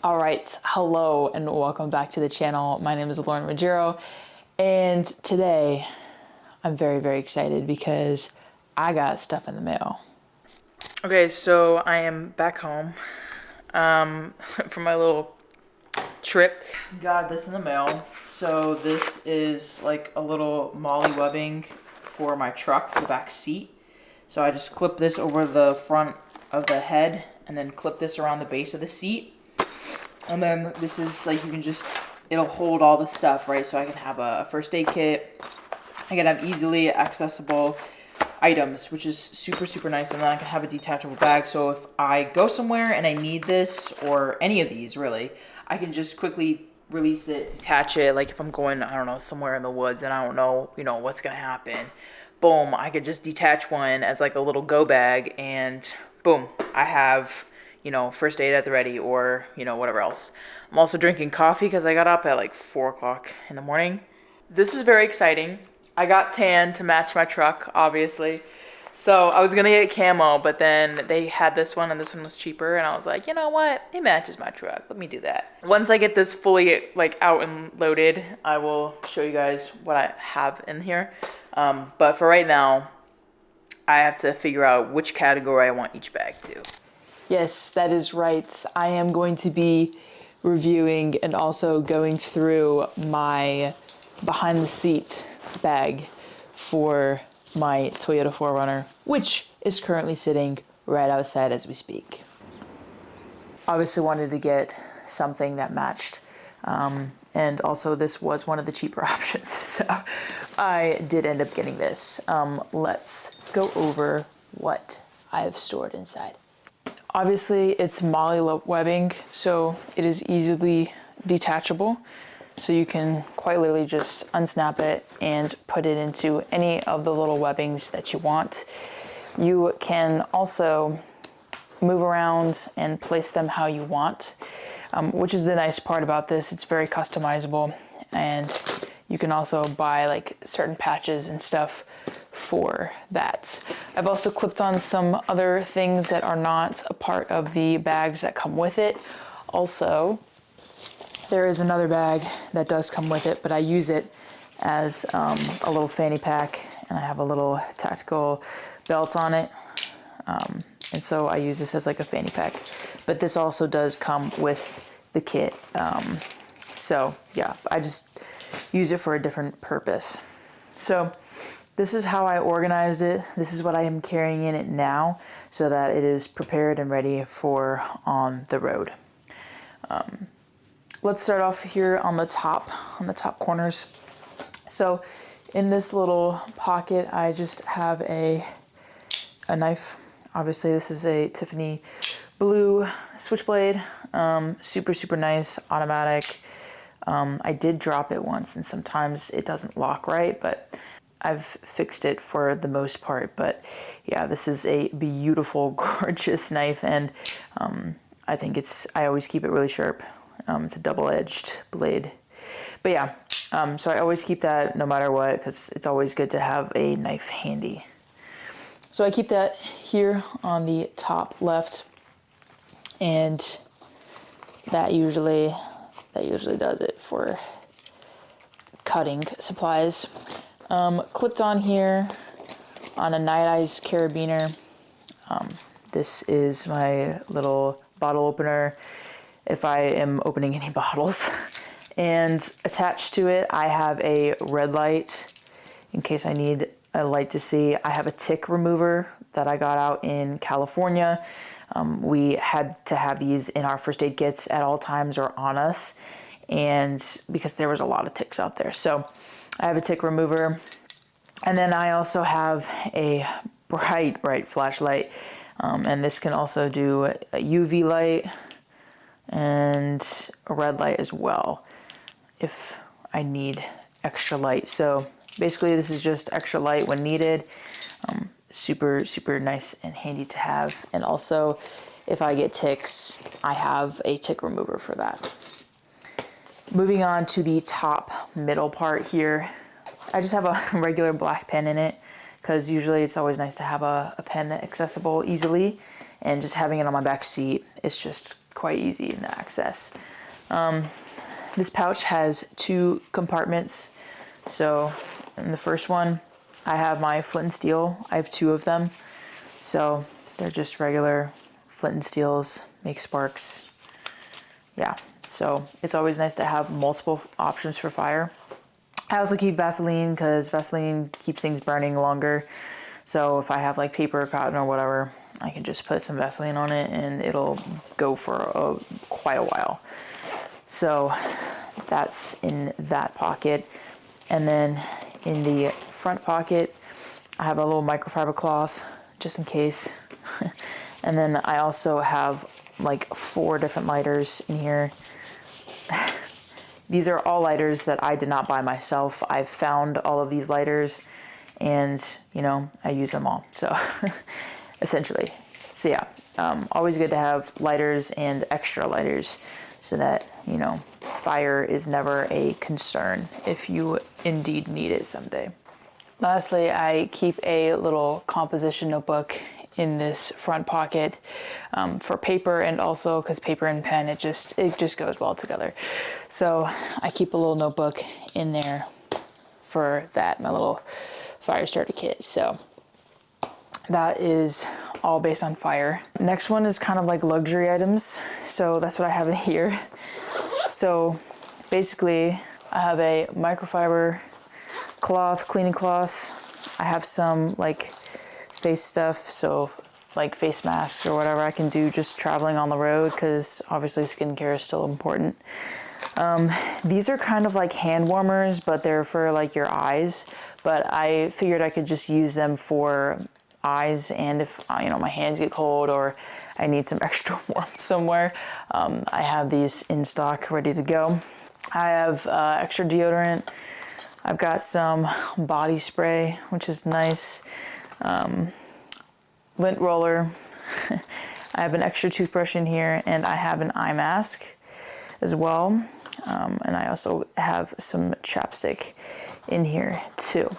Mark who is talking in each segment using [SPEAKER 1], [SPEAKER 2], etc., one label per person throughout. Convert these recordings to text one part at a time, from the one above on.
[SPEAKER 1] All right, hello and welcome back to the channel. My name is Lauren Ruggiero, and today I'm very excited because I got stuff in the mail. Okay, so I am back home from my little trip. Got this in the mail. So this is like a little MOLLE webbing for my truck, the back seat. So I just clip this over the front of the head and then clip this around the base of the seat. And then this is like, you can just, it'll hold all the stuff, right? So I can have a first aid kit. I can have easily accessible items, which is super nice. And then I can have a detachable bag. So if I go somewhere and I need this, or any of these really, I can just quickly release it, detach it. Like if I'm going, I don't know, somewhere in the woods and I don't know, what's going to happen. Boom, I could just detach one as like a little go bag and boom, I have, first aid at the ready, or, whatever else. I'm also drinking coffee because I got up at like 4 o'clock in the morning. This is very exciting. I got tan to match my truck, obviously. So I was going to get camo, but then they had this one and this one was cheaper. And I was like, you know what? It matches my truck. Let me do that. Once I get this fully like out and loaded, I will show you guys what I have in here. But for right now, I have to figure out which category I want each bag to. Yes, that is right. I am going to be reviewing and also going through my behind the seat bag for my Toyota 4runner, which is currently sitting right outside as we speak. Obviously wanted to get something that matched. And also this was one of the cheaper options. So I did end up getting this. Let's go over what I've stored inside. Obviously it's MOLLE webbing, so it is easily detachable. So you can quite literally just unsnap it and put it into any of the little webbings that you want. You can also move around and place them how you want, which is the nice part about this. It's very customizable, and you can also buy like certain patches and stuff for that. I've also clipped on some other things that are not a part of the bags that come with it. Also, there is another bag that does come with it, but I use it as a little fanny pack, and I have a little tactical belt on it. And so I use this as like a fanny pack, but this also does come with the kit. So yeah, I just use it for a different purpose. So this is how I organized it. This is what I am carrying in it now, so that it is prepared and ready for on the road. Let's start off here on the top corners. So in this little pocket, I just have a knife. Obviously this is a Tiffany blue switchblade, super nice, automatic. I did drop it once and sometimes it doesn't lock right, but I've fixed it for the most part. But yeah, this is a beautiful, gorgeous knife, and I think I always keep it really sharp. It's a double-edged blade. But yeah, so I always keep that no matter what, because it's always good to have a knife handy. So I keep that here on the top left, and that usually does it for cutting supplies. Clipped on here on a Night Eyes carabiner. This is my little bottle opener if I am opening any bottles. And attached to it, I have a red light in case I need a light to see. I have a tick remover that I got out in California. We had to have these in our first aid kits at all times or on us, and because there was a lot of ticks out there. So I have a tick remover. And then I also have a bright flashlight. And this can also do a UV light and a red light as well if I need extra light. So basically this is just extra light when needed. Super nice and handy to have. And also if I get ticks, I have a tick remover for that. Moving on to the top middle part here, I just have a regular black pen in it, because usually it's always nice to have a pen accessible easily, and just having it on my back seat is just quite easy to access. This pouch has 2 compartments. So in the first one, I have my flint and steel. I have 2 of them. So they're just regular flint and steels, make sparks. Yeah, so it's always nice to have multiple options for fire. I also keep Vaseline because Vaseline keeps things burning longer. So if I have like paper or cotton or whatever, I can just put some Vaseline on it and it'll go for quite a while. So that's in that pocket. And then in the front pocket, I have a little microfiber cloth just in case. And then I also have like 4 different lighters in here. These are all lighters that I did not buy myself. I've found all of these lighters and, you know, I use them all. So essentially. So yeah, always good to have lighters and extra lighters so that, you know, fire is never a concern if you indeed need it someday. Lastly, I keep a little composition notebook in this front pocket for paper, and also because paper and pen, it just goes well together. So I keep a little notebook in there for that, my little fire starter kit. So that is all based on fire. Next one is kind of like luxury items. So that's what I have in here. So basically I have a microfiber cloth, cleaning cloth. I have some like face stuff, so like face masks or whatever I can do just traveling on the road, because obviously skincare is still important. These are kind of like hand warmers, but they're for like your eyes, but I figured I could just use them for eyes, and if you know, my hands get cold or I need some extra warmth somewhere, I have these in stock ready to go. I have extra deodorant. I've got some body spray, which is nice. Lint roller. I have an extra toothbrush in here, and I have an eye mask as well. And I also have some chapstick in here too.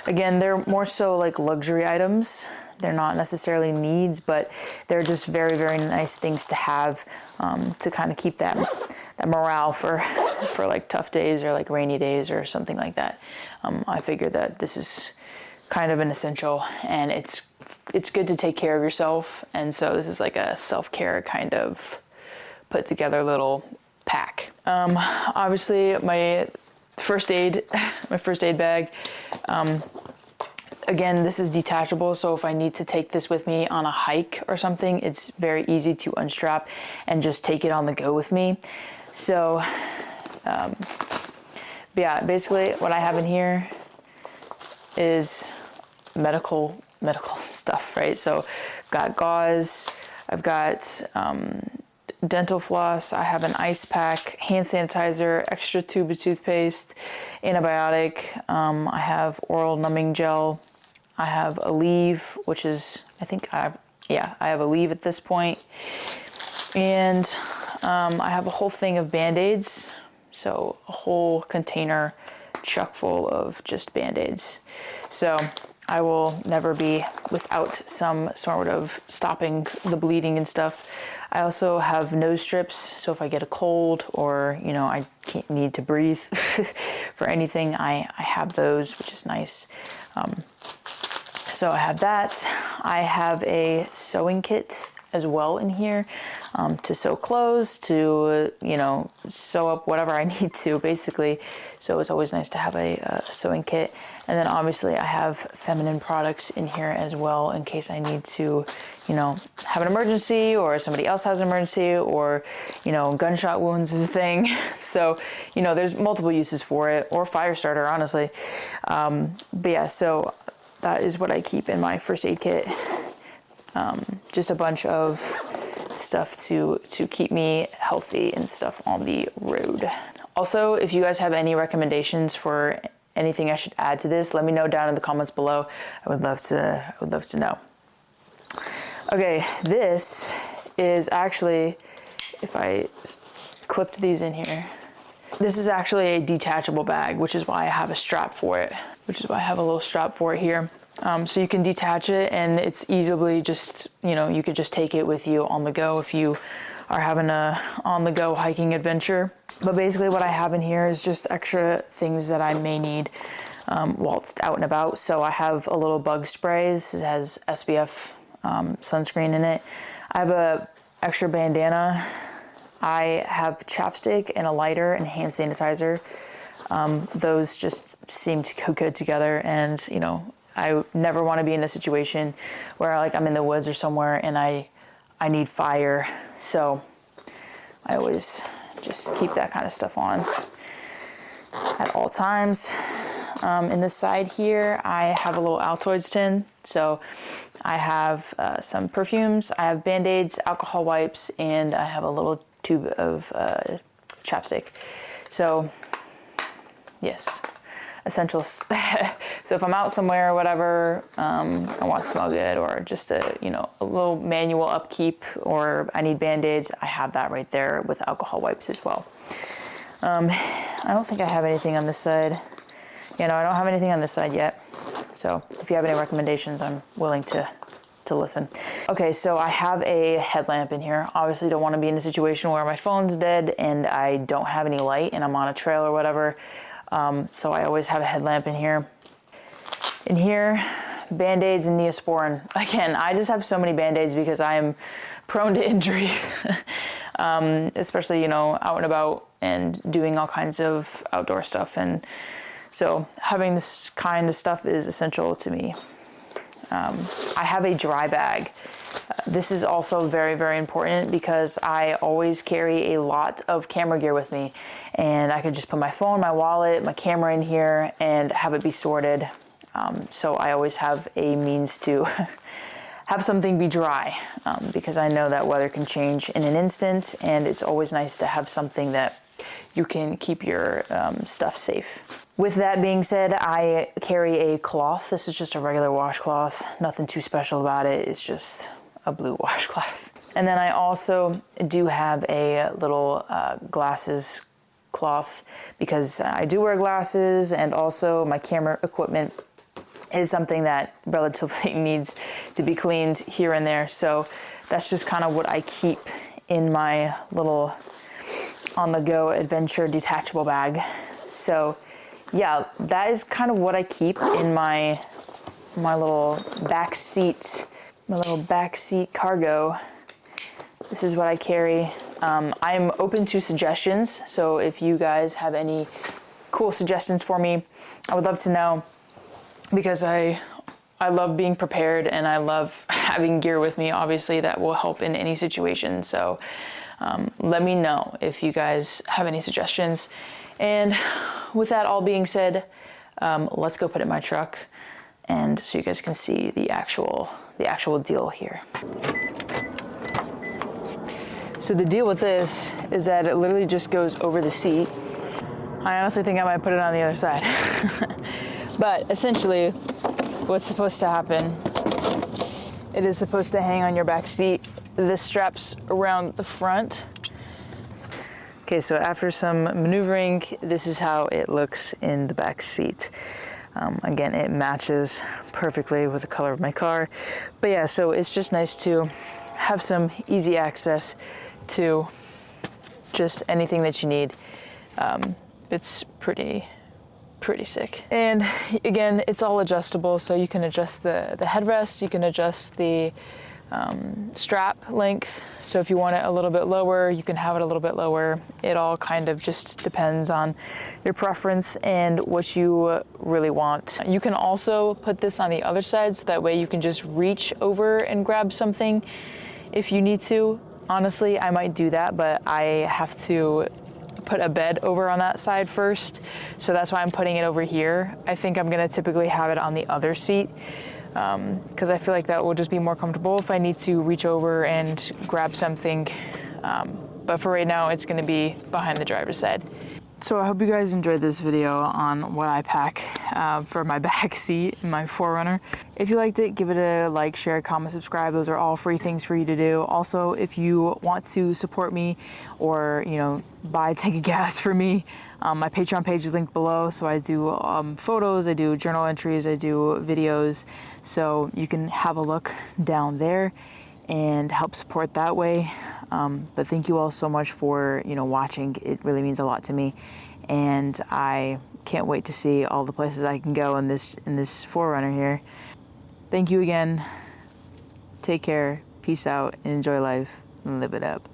[SPEAKER 1] Again, they're more so like luxury items. They're not necessarily needs, but they're just very, very nice things to have to kind of keep that morale for like tough days or like rainy days or something like that. I figured that this is kind of an essential, and it's good to take care of yourself, and so this is like a self-care kind of put together little pack. Obviously my first aid bag. Again, this is detachable, so if I need to take this with me on a hike or something, it's very easy to unstrap and just take it on the go with me. So yeah, basically what I have in here is medical stuff, right? So I've got gauze, I've got dental floss, I have an ice pack, hand sanitizer, extra tube of toothpaste, antibiotic, I have oral numbing gel, I have Aleve, which is, I have Aleve at this point, and I have a whole thing of Band-Aids, so a whole container chock full of just Band-Aids. So I will never be without some sort of stopping the bleeding and stuff. I also have nose strips, so if I get a cold or, you know, I can't need to breathe for anything, I have those, which is nice. So I have that. I have a sewing kit as well in here to sew clothes, to, you know, sew up whatever I need to, basically. So it's always nice to have a sewing kit. And then obviously I have feminine products in here as well in case I need to, you know, have an emergency, or somebody else has an emergency, or, you know, gunshot wounds is a thing. So, you know, there's multiple uses for it, or fire starter, honestly. But yeah, so that is what I keep in my first aid kit. Just a bunch of stuff to keep me healthy and stuff on the road. Also, if you guys have any recommendations for anything I should add to this, let me know down in the comments below. I would love to know. Okay, this is actually, if I clipped these in here, this is actually a detachable bag, which is why I have a strap for it, which is why I have a little strap for it here. So you can detach it, and it's easily just, you know, you could just take it with you on the go if you are having a on-the-go hiking adventure. But basically what I have in here is just extra things that I may need whilst out and about. So I have a little bug spray. This has SPF sunscreen in it. I have a extra bandana. I have chapstick and a lighter and hand sanitizer. Those just seem to go good together, and you know, I never want to be in a situation where like I'm in the woods or somewhere and I need fire. So I always just keep that kind of stuff on at all times. In the side here, I have a little Altoids tin. So I have some perfumes, I have Band-Aids, alcohol wipes, and I have a little tube of chapstick. So yes, essentials. So if I'm out somewhere or whatever, I want to smell good, or just a little manual upkeep, or I need Band-Aids, I have that right there with alcohol wipes as well. I don't think I have anything on this side. I don't have anything on this side yet. So if you have any recommendations, I'm willing to listen. Okay, so I have a headlamp in here. Obviously don't want to be in a situation where my phone's dead and I don't have any light and I'm on a trail or whatever. So I always have a headlamp in here. In here, Band-Aids and Neosporin. Again, I just have so many Band-Aids because I am prone to injuries, especially, out and about and doing all kinds of outdoor stuff. And so having this kind of stuff is essential to me. I have a dry bag. This is also very, very important because I always carry a lot of camera gear with me, and I could just put my phone, my wallet, my camera in here and have it be sorted. So I always have a means to have something be dry, because I know that weather can change in an instant, and it's always nice to have something that you can keep your stuff safe. With that being said, I carry a cloth. This is just a regular washcloth. Nothing too special about it. It's just a blue washcloth. And then I also do have a little glasses cloth because I do wear glasses, and also my camera equipment is something that relatively needs to be cleaned here and there. So that's just kind of what I keep in my little on-the-go adventure detachable bag. So yeah, that is kind of what I keep in my little backseat, cargo. This is what I carry. I'm open to suggestions, so if you guys have any cool suggestions for me, I would love to know, because I love being prepared and I love having gear with me, obviously, that will help in any situation. So let me know if you guys have any suggestions. And with that all being said, let's go put it in my truck, and so you guys can see the actual deal here. So the deal with this is that it literally just goes over the seat. I honestly think I might put it on the other side. But essentially, what's supposed to happen, it is supposed to hang on your back seat. This straps around the front. Okay, so after some maneuvering, this is how it looks in the back seat. Again, it matches perfectly with the color of my car. But yeah, so it's just nice to have some easy access to just anything that you need. It's pretty sick. And again, it's all adjustable, so you can adjust the headrest, you can adjust the strap length. So if you want it a little bit lower, you can have it a little bit lower. It all kind of just depends on your preference and what you really want. You can also put this on the other side, so that way you can just reach over and grab something if you need to. Honestly, I might do that, but I have to put a bed over on that side first. So that's why I'm putting it over here. I think I'm gonna typically have it on the other seat, because I feel like that will just be more comfortable if I need to reach over and grab something. But for right now, it's gonna be behind the driver's side. So I hope you guys enjoyed this video on what I pack for my back seat in my 4runner. If you liked it, give it a like, share, comment, subscribe. Those are all free things for you to do. Also, if you want to support me or, buy tank of gas for me, my Patreon page is linked below. So I do photos, I do journal entries, I do videos. So you can have a look down there and help support that way. But thank you all so much for, watching. It really means a lot to me. And I can't wait to see all the places I can go in this 4runner here. Thank you again. Take care. Peace out. And enjoy life. And live it up.